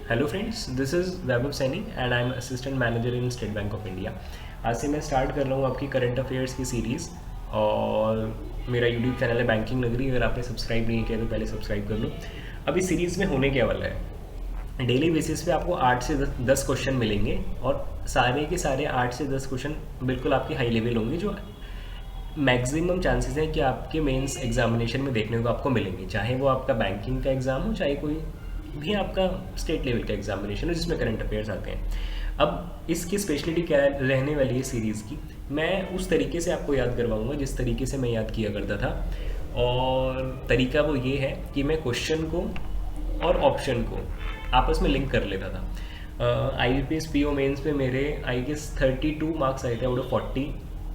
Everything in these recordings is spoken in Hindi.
Hello friends, this is Vaibhav Saini and I am assistant manager in state bank of India. आज से मैं स्टार्ट कर रहा हूँ आपकी करंट अफेयर्स की सीरीज़। और मेरा यूट्यूब चैनल है बैंकिंग नगरी। अगर आपने सब्सक्राइब नहीं किया तो पहले सब्सक्राइब कर लो। अब इस सीरीज़ में होने क्या वाला है, डेली बेसिस पे आपको 8 से 10 क्वेश्चन मिलेंगे और सारे के सारे 8 से 10 क्वेश्चन बिल्कुल आपके हाई लेवल होंगे, जो मैक्सिमम चांसेस हैं कि आपके मेंस एग्जामिनेशन में देखने को आपको मिलेंगे, चाहे वो आपका बैंकिंग का एग्ज़ाम हो, चाहे कोई भी आपका स्टेट लेवल का एग्जामिनेशन हो जिसमें करंट अफेयर्स आते हैं। अब इसकी स्पेशलिटी क्या रहने वाली है सीरीज़ की, मैं उस तरीके से आपको याद करवाऊंगा जिस तरीके से मैं याद किया करता था। और तरीका वो ये है कि मैं क्वेश्चन को और ऑप्शन को आपस में लिंक कर लेता था। I B P S P O mains पे मेरे आई गेस 32 मार्क्स आए थे आउट ऑफ 40।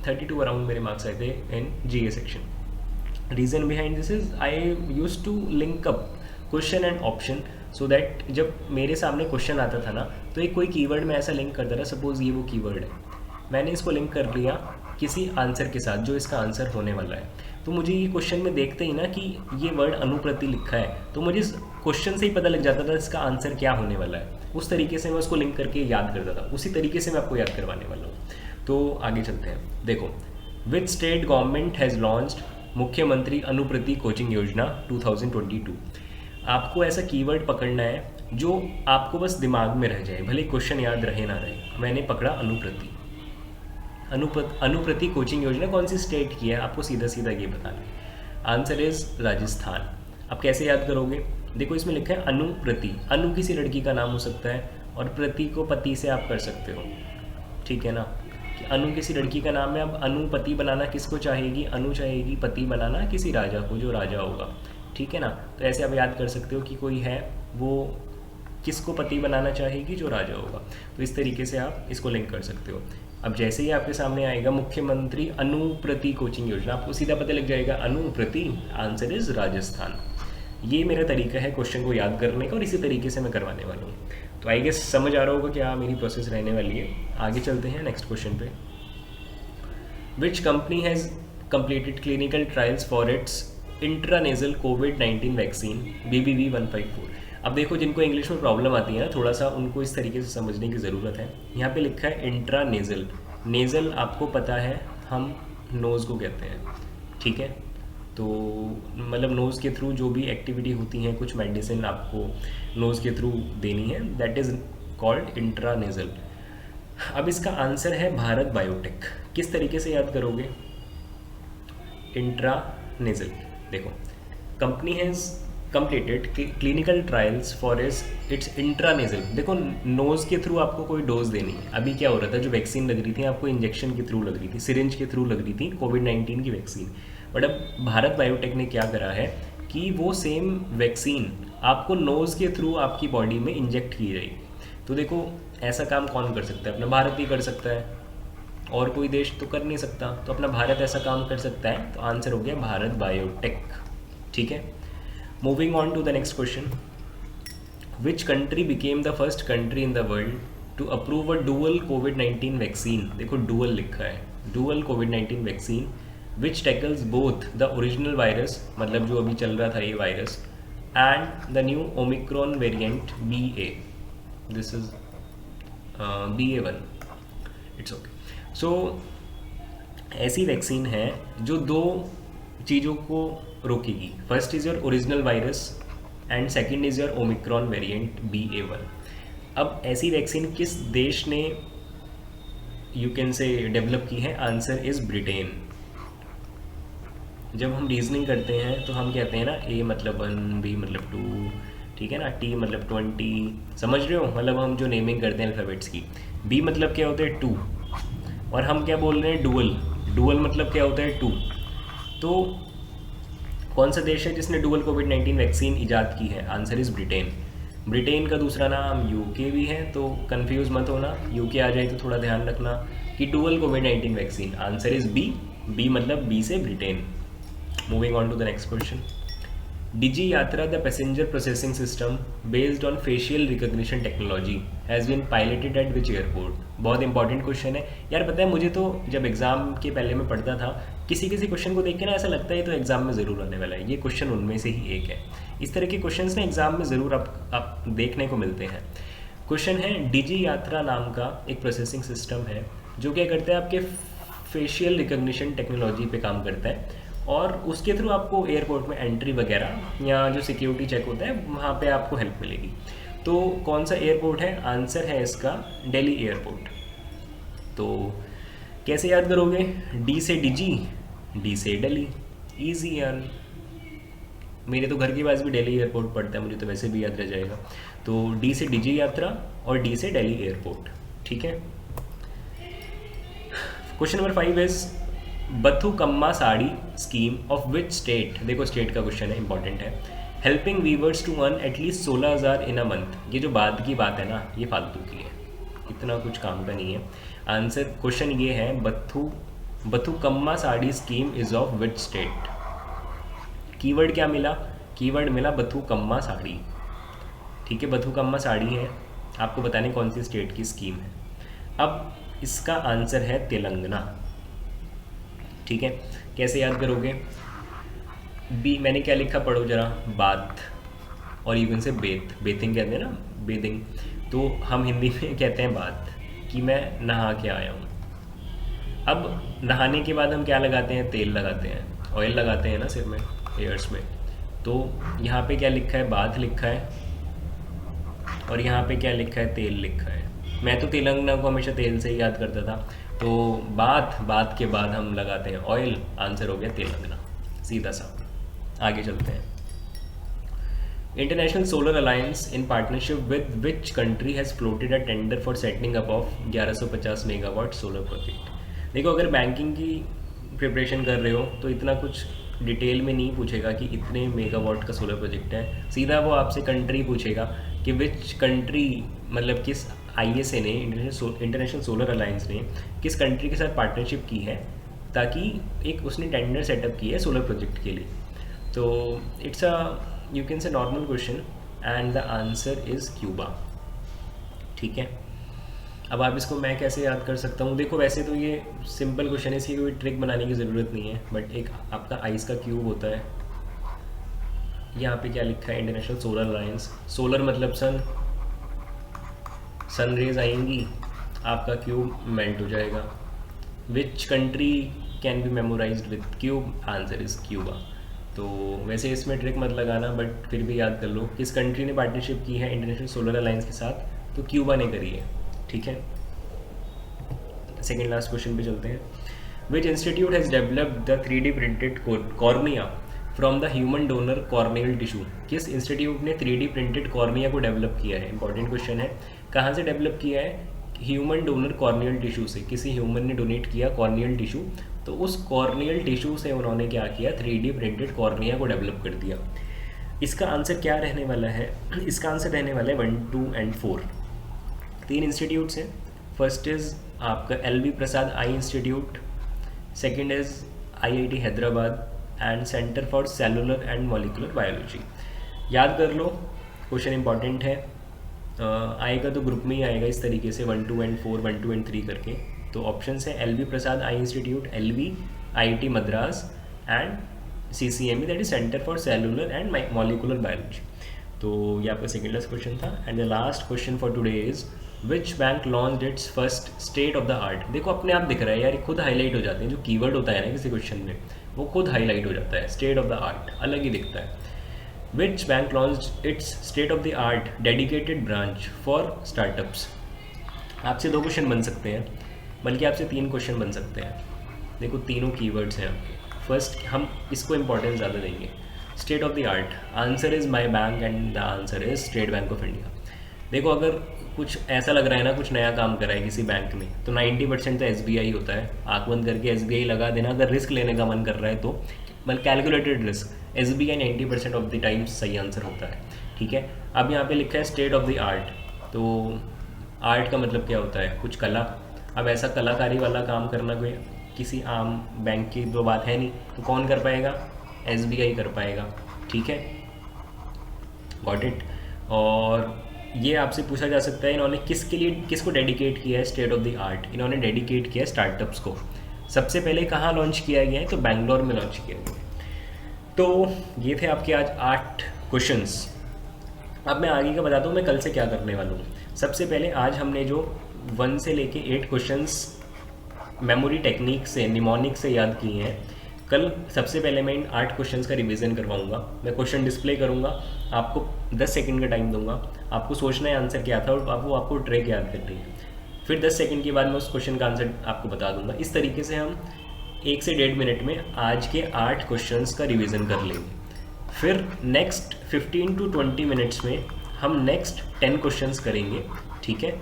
32 अराउंड मेरे मार्क्स आए थे in G A section. Reason behind this is I use to link up question and option, so that जब मेरे सामने क्वेश्चन आता था ना, तो एक कोई कीवर्ड में ऐसा लिंक करता था। सपोज ये वो कीवर्ड है, मैंने इसको लिंक कर लिया किसी आंसर के साथ जो इसका आंसर होने वाला है। तो मुझे ये क्वेश्चन में देखते ही ना कि ये वर्ड अनुप्रति लिखा है, तो मुझे इस क्वेश्चन से ही पता लग जाता था इसका आंसर क्या होने वाला है। उस तरीके से मैं उसको लिंक करके याद करता था। उसी तरीके से मैं आपको याद करवाने वाला हूँ। तो आगे चलते हैं। देखो, which state government has launched मुख्यमंत्री अनुप्रति कोचिंग योजना 2022। आपको ऐसा कीवर्ड पकड़ना है जो आपको बस दिमाग में रह जाए, भले क्वेश्चन याद रहे ना रहे। मैंने पकड़ा अनुप्रति। अनुप्रति कोचिंग योजना कौन सी स्टेट की है, आपको सीधा सीधा ये बताना है। Answer is Rajasthan. अब कैसे याद करोगे, देखो इसमें लिखा है अनुप्रति। अनु किसी लड़की का नाम हो सकता है और प्रति को पति से आप कर सकते हो, ठीक है ना। कि अनु किसी लड़की का नाम है। अब अनुपति बनाना किसको चाहेगी, अनु चाहेगी पति बनाना किसी राजा को, जो राजा होगा, ठीक है ना। तो ऐसे आप याद कर सकते हो कि कोई है वो किसको पति बनाना चाहेगी, जो राजा होगा। तो इस तरीके से आप इसको लिंक कर सकते हो। अब जैसे ही आपके सामने आएगा मुख्यमंत्री अनुप्रति कोचिंग योजना, आपको सीधा पता लग जाएगा अनुप्रति, आंसर इज राजस्थान। ये मेरा तरीका है क्वेश्चन को याद करने का और इसी तरीके से मैं करवाने वाला हूँ। तो आई गेस समझ आ रहा होगा क्या मेरी प्रोसेस रहने वाली है। आगे चलते हैं नेक्स्ट क्वेश्चन पे। Which company has completed clinical trials for its intranasal COVID-19 vaccine BBV154। अब देखो, जिनको इंग्लिश में प्रॉब्लम आती है ना थोड़ा सा, उनको इस तरीके से समझने की ज़रूरत है। यहाँ पे लिखा है इंट्रानेजल। नेज़ल आपको पता है हम नोज़ को कहते हैं, ठीक है। तो मतलब नोज़ के थ्रू जो भी एक्टिविटी होती हैं, कुछ मेडिसिन आपको नोज़ के थ्रू देनी है, दैट इज़ कॉल्ड इंट्रानेजल। अब इसका आंसर है भारत बायोटेक। किस तरीके से याद करोगे, इंट्रानेजल। देखो, company has completed clinical trials for its intranasal. देखो, नोज़ के थ्रू आपको कोई डोज देनी है। अभी क्या हो रहा था, जो वैक्सीन लग रही थी आपको इंजेक्शन के थ्रू लग रही थी, सिरिंज के थ्रू लग रही थी कोविड-19 की वैक्सीन। बट अब भारत बायोटेक ने क्या करा है कि वो सेम वैक्सीन आपको नोज़ के थ्रू आपकी बॉडी में इंजेक्ट की जाएगी। तो देखो, ऐसा काम कौन कर सकता है, अपना भारत ही कर सकता है, और कोई देश तो कर नहीं सकता। तो अपना भारत ऐसा काम कर सकता है, तो आंसर हो गया भारत बायोटेक, ठीक है। Moving on to the next question. Which country became the first country in the world to approve a dual कोविड-19 वैक्सीन। देखो, डुअल लिखा है, डुअल कोविड-19 vaccine which tackles both the original virus, मतलब जो अभी चल रहा था ये virus, and the new omicron variant BA। This is BA1, it's okay. So ऐसी वैक्सीन है जो दो चीज़ों को रोकेगी। First is your original virus and second is your Omicron variant BA1। अब ऐसी वैक्सीन किस देश ने यू कैन से डेवलप की है, आंसर इज़ ब्रिटेन। जब हम रीजनिंग करते हैं तो हम कहते हैं ना, A मतलब 1, B मतलब 2, ठीक है ना, T मतलब 20, समझ रहे हो। मतलब हम जो नेमिंग करते हैं अल्फ़ाबेट्स की, B मतलब क्या होता है 2, और हम क्या बोल रहे हैं डुअल। डुअल मतलब क्या होता है 2। तो कौन सा देश है जिसने डुअल कोविड-19 वैक्सीन इजाद की है, आंसर इज़ ब्रिटेन। ब्रिटेन का दूसरा नाम UK भी है, तो कंफ्यूज मत होना, UK आ जाए तो थोड़ा ध्यान रखना कि डुअल कोविड-19 वैक्सीन, आंसर इज़ B मतलब B से Britain. Moving on to the next question. Digi Yatra the passenger processing system based on facial recognition technology has been piloted at which airport. बहुत इंपॉर्टेंट क्वेश्चन है यार। पता है, मुझे तो जब एग्जाम के पहले मैं पढ़ता था, किसी किसी क्वेश्चन को देख के ना ऐसा लगता है तो एग्जाम में ज़रूर आने वाला है। ये क्वेश्चन उनमें से ही एक है इस तरह के क्वेश्चंस ना एग्जाम में ज़रूर आप देखने को मिलते हैं। क्वेश्चन है, डिजी यात्रा नाम का एक प्रोसेसिंग सिस्टम है जो क्या करता है, आपके फेशियल रिकग्निशन टेक्नोलॉजी पे काम करता है और उसके थ्रू आपको एयरपोर्ट में एंट्री वगैरह या जो सिक्योरिटी चेक होता है वहाँ पे आपको हेल्प मिलेगी। तो कौन सा एयरपोर्ट है? आंसर है इसका दिल्ली एयरपोर्ट। तो कैसे याद करोगे? डी से डिजी, डी से दिल्ली, ईजी यार। मेरे तो घर के पास भी दिल्ली एयरपोर्ट पड़ता है, मुझे तो वैसे भी याद रह जाएगा। तो डी से डिजी यात्रा और डी से दिल्ली एयरपोर्ट, ठीक है। Question number 5 is Bathukamma sari scheme of which state. देखो स्टेट का क्वेश्चन है, इंपॉर्टेंट है। Helping weavers to earn at least 16,000 in a month. ये जो बाद की बात है ना, ये फालतू की है, इतना कुछ काम का नहीं है। आंसर क्वेश्चन ये है, Bathukamma sari scheme is of which state. Keyword क्या मिला? कीवर्ड मिला बथुकम्मा साड़ी, ठीक है। बथुकम्मा साड़ी है, आपको बताने कौन सी स्टेट की स्कीम है। अब इसका आंसर है तेलंगाना, ठीक है। कैसे याद करोगे? बी मैंने क्या लिखा पढ़ो जरा, बात, और इवन से बेथिंग कहते हैं ना, बेदिंग, तो हम हिंदी में कहते हैं बात, कि मैं नहा के आया हूँ। अब नहाने के बाद हम क्या लगाते हैं? तेल लगाते हैं, ऑयल लगाते हैं ना सिर में, हेयर्स में। तो यहाँ पे क्या लिखा है? बात लिखा है, और यहाँ पे क्या लिखा है? तेल लिखा है। मैं तो तेलंगाना को हमेशा तेल से ही याद करता था। तो बात के बाद हम लगाते हैं ऑयल, आंसर हो गया तेलंगाना, सीधा सा। आगे चलते हैं। International solar alliance in partnership with which country has floated a tender for setting up of 1150 megawatt solar project. देखो अगर बैंकिंग की प्रिपरेशन कर रहे हो तो इतना कुछ डिटेल में नहीं पूछेगा कि इतने मेगावाट का सोलर प्रोजेक्ट है, सीधा वो आपसे कंट्री पूछेगा कि विच कंट्री, मतलब किस ISA ने, इंटरनेशनल सोलर अलायंस ने किस कंट्री के साथ पार्टनरशिप की है, ताकि एक उसने टेंडर सेटअप की है सोलर प्रोजेक्ट के लिए। तो it's a you can say normal question and the answer is Cuba, ठीक है। अब आप इसको मैं कैसे याद कर सकता हूँ? देखो वैसे तो ये सिंपल क्वेश्चन है, इसकी कोई ट्रिक बनाने की ज़रूरत नहीं है, बट एक आपका आइस का क्यूब होता है। यहाँ पे क्या लिखा है? इंटरनेशनल सोलर अलायंस, सोलर मतलब सन रेज आएंगी, आपका क्यूब मेल्ट हो जाएगा। Which country can be memorised with cube? Answer is Cuba. तो वैसे इसमें ट्रिक मत लगाना, बट फिर भी याद कर लो किस कंट्री ने पार्टनरशिप की है इंटरनेशनल सोलर अलायंस के साथ, तो क्यूबा ने करी है, ठीक है। सेकेंड लास्ट क्वेश्चन पे चलते हैं। Which institute has developed the 3D printed cornea from the human donor corneal tissue. किस इंस्टीट्यूट ने 3D प्रिंटेड कॉर्निया को डेवलप किया है? इंपॉर्टेंट क्वेश्चन है। कहाँ से डेवलप किया है? ह्यूमन डोनर कॉर्नियल टिश्यू से। किसी ह्यूमन ने डोनेट किया कॉर्नियल टिश्यू, तो उस कॉर्नियल टिश्यू से उन्होंने क्या किया? 3D प्रिंटेड कॉर्निया को डेवलप कर दिया। इसका आंसर क्या रहने वाला है? इसका आंसर रहने वाला है 1, 2 एंड 4। 3 इंस्टीट्यूट्स हैं। फर्स्ट इज़ आपका LV Prasad I institute, second is IIT Hyderabad and centre for cellular and molecular biology. याद कर लो, क्वेश्चन इंपॉर्टेंट है। आएगा तो ग्रुप में ही आएगा इस तरीके से 1, 2 एंड 4, 1, 2 एंड 3 करके। तो ऑप्शन है LV Prasad I institute, LV, IIT Madras and CCME, that is centre for cellular and molecular biology. तो ये आपका सेकेंड लास्ट क्वेश्चन था। And the last question for today is which bank launched it's first state of the art. देखो अपने आप दिख रहा है यार, ये खुद हाईलाइट हो जाते हैं, जो कीवर्ड होता है ना किसी क्वेश्चन में वो खुद हाईलाइट हो जाता है। स्टेट ऑफ द आर्ट अलग ही दिखता है। Which bank launched it's state of the art dedicated branch for startups. आपसे 2 क्वेश्चन बन सकते हैं, बल्कि आपसे 3 क्वेश्चन बन सकते हैं। देखो तीनों कीवर्ड्स हैं आपके। फर्स्ट हम इसको इम्पोर्टेंस ज़्यादा देंगे। State of the art, answer is my bank and the answer is state bank of India. देखो अगर कुछ ऐसा लग रहा है ना, कुछ नया काम करा है किसी बैंक में, तो 90% तो SBI होता है। आँख बंद करके SBI लगा देना। अगर रिस्क लेने का मन कर रहा है तो, मतलब calculated risk, SBI 90% of the time सही आंसर होता है, ठीक है। अब यहाँ पे लिखा है स्टेट ऑफ द आर्ट, तो आर्ट का मतलब क्या होता है? कुछ कला। अब ऐसा कलाकारी वाला काम करना कोई किसी आम बैंक की तो बात है नहीं, तो कौन कर पाएगा? SBI कर पाएगा, ठीक है। Got it. और ये आपसे पूछा जा सकता है इन्होंने किसके लिए, किसको डेडिकेट किया है स्टेट ऑफ द आर्ट? इन्होंने डेडिकेट किया है स्टार्टअप्स को। सबसे पहले कहाँ लॉन्च किया गया है? तो बैंगलोर में लॉन्च किया गया है। तो ये थे आपके आज 8 क्वेश्चंस। अब मैं आगे का बताता हूँ मैं कल से क्या करने वाला हूँ। सबसे पहले आज हमने जो 1 से लेके 8 क्वेश्चंस मेमोरी टेक्निक से निमोनिक से याद किए हैं, कल सबसे पहले मैं इन 8 क्वेश्चंस का रिवीजन करवाऊंगा। मैं क्वेश्चन डिस्प्ले करूंगा, आपको 10 सेकंड का टाइम दूंगा, आपको सोचना है आंसर क्या था और आपको ट्रिक याद करनी है। फिर 10 सेकंड के बाद मैं उस क्वेश्चन का आंसर आपको बता दूंगा। इस तरीके से हम 1 से 1.5 मिनट में आज के 8 क्वेश्चंस का रिवीजन कर लेंगे। फिर नेक्स्ट 15 to 20 मिनट्स में हम नेक्स्ट 10 क्वेश्चंस करेंगे, ठीक है।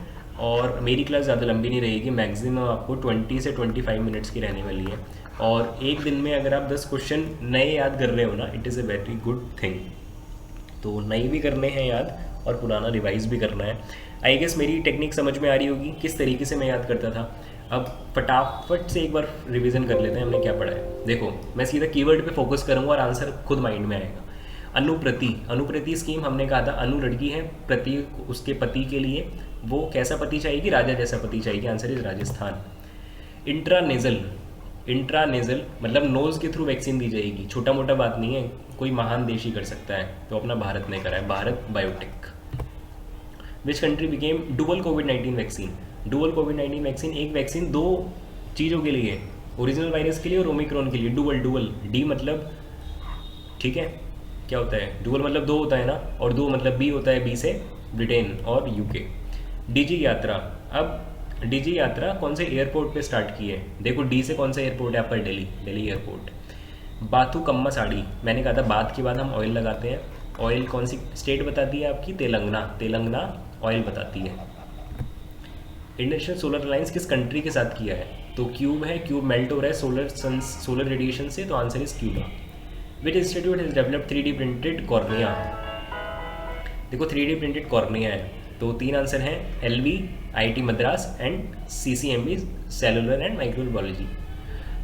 और मेरी क्लास ज़्यादा लंबी नहीं रहेगी, मैक्सिमम आपको 20 से 25 मिनट्स की रहने वाली है। और एक दिन में अगर आप 10 क्वेश्चन नए याद कर रहे हो ना, it is a very good thing. तो नए भी करने हैं याद और पुराना रिवाइज भी करना है। आई गेस मेरी टेक्निक समझ में आ रही होगी किस तरीके से मैं याद करता था। अब फटाफट से एक बार रिवीजन कर लेते हैं हमने क्या पढ़ा है। देखो, मैं सीधा कीवर्ड पे फोकस करूंगा और आंसर खुद माइंड में आएगा। अनुप्रति, अनुप्रति स्कीम हमने कहा था, अनु लड़की है, प्रति उसके पति के लिए, वो कैसा पति चाहिएगी, राजा जैसा पति चाहिएगी, answer is Rajasthan. Intranasal, intranasal मतलब नोज़ के थ्रू वैक्सीन दी जाएगी, छोटा मोटा बात नहीं है, कोई महान देश ही कर सकता है, तो अपना भारत ने करा है, भारत बायोटेक। विच कंट्री बिकेम डुअल कोविड-19 वैक्सीन, डुअल कोविड-19 वैक्सीन, एक वैक्सीन दो चीज़ों के लिए, ओरिजिनल वायरस के लिए और ओमिक्रॉन के लिए। डुअल, डुअल डी मतलब, ठीक है, क्या होता है, डुअल मतलब दो होता है ना, और दो मतलब बी होता है, बी से ब्रिटेन और यूके। डीजी यात्रा, अब डीजी यात्रा कौन से एयरपोर्ट पे स्टार्ट की है, देखो डी से कौन सा एयरपोर्ट है आपका, दिल्ली, दिल्ली एयरपोर्ट। बाथुकम्मा साड़ी, मैंने कहा था बात के बाद हम ऑयल लगाते हैं, ऑयल कौन सी स्टेट बताती है आपकी, तेलंगाना, तेलंगाना ऑयल बताती है। इंटरनेशनल सोलर अलायंस किस कंट्री के साथ किया है, तो क्यूब है, क्यूब मेल्ट हो रहा है सोलर रेडिएशन से, तो answer is Cuba. Which institute has developed 3D printed cornea, देखो 3D प्रिंटेड कॉर्निया है, तो 3 आंसर हैं, LV, IIT Madras and CCMB, cellular and microbiology,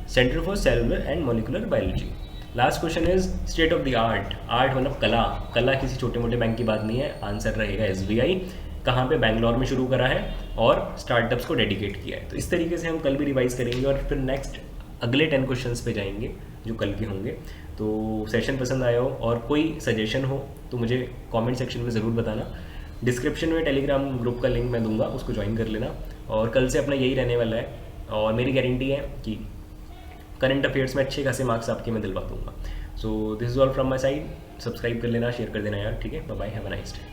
centre for cellular and molecular biology. Last question is state of the art, art मतलब कला, कला किसी छोटे मोटे बैंक की बात नहीं है, आंसर रहेगा SBI। कहाँ पे, बैंगलोर में शुरू करा है और स्टार्टअप्स को डेडिकेट किया है। तो इस तरीके से हम कल भी रिवाइज करेंगे और फिर नेक्स्ट अगले 10 क्वेश्चंस पे जाएंगे जो कल के होंगे। तो सेशन पसंद आया हो और कोई सजेशन हो तो मुझे कमेंट सेक्शन में ज़रूर बताना। डिस्क्रिप्शन में टेलीग्राम ग्रुप का लिंक मैं दूंगा, उसको ज्वाइन कर लेना। और कल से अपना यही रहने वाला है और मेरी गारंटी है कि करंट अफेयर्स में अच्छे खासे मार्क्स आपके मैं दिलवा दूंगा। So this is all from my side, subscribe कर लेना, शेयर कर देना यार, ठीक है। Bye bye, have a nice day.